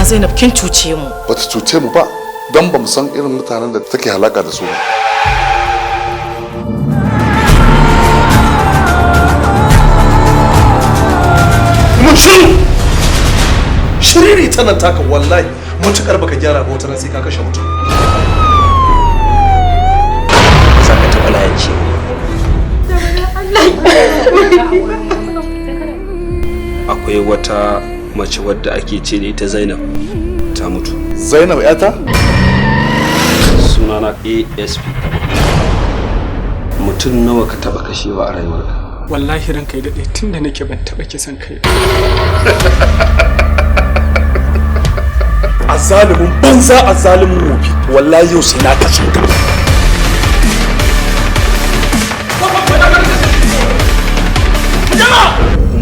amma Zainab kin cuce mu. Bata cuce mu ba don ba mu san irin mutanen da take halaka da su ba. Mun shiriri tana taka wallahi mutukar baka gyara ba wata sai ka kashe mutum. Saka ta balayanci. Akwai wata mace wadda ake ce da ita Zainab ta mutu. Zainab yata? Sunana ASP. Mutum nawa ka taba kashewa a rayuwarka? Wallahi ranka ya daɗe tunda nake ban taba kisan kai. Azalimin banza azalimin wofi wallahi yau sai na kashe ka.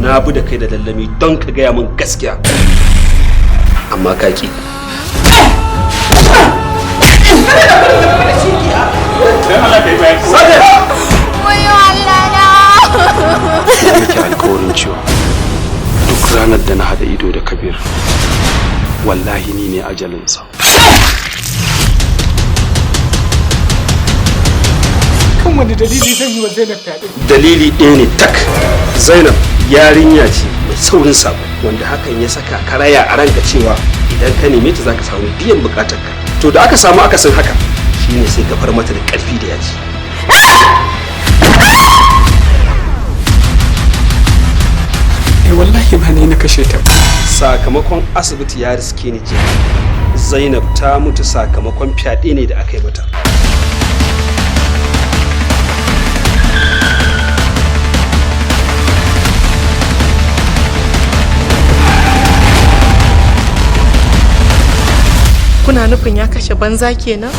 Na bi da kai da lallami don ka gaya min gaskiya amma ka ki. Na miki alkawarin cewa duk ranar da na haɗa ido da Kabir wallahi ni ne ajalinsa. Kan wani dalili zan yi wa Zainab fyaɗe? Dalili ɗaya ne tak. Zainab yarinya ce mai saurin sabo wanda hakan ya saka karaya a ranka cewa idan ka neme ta zaka samu biyan bukatarka. To da aka samu akasin haka shine sai ka far mata da ƙarfi da yaji. Wallahi ba ne na kashe ta. Sakamakon asibiti ya riske ni jiya. Zainab ta mutu sakamakon fyaɗe ne da aka yi mata. Kuna nufin ya kashe banza kenan?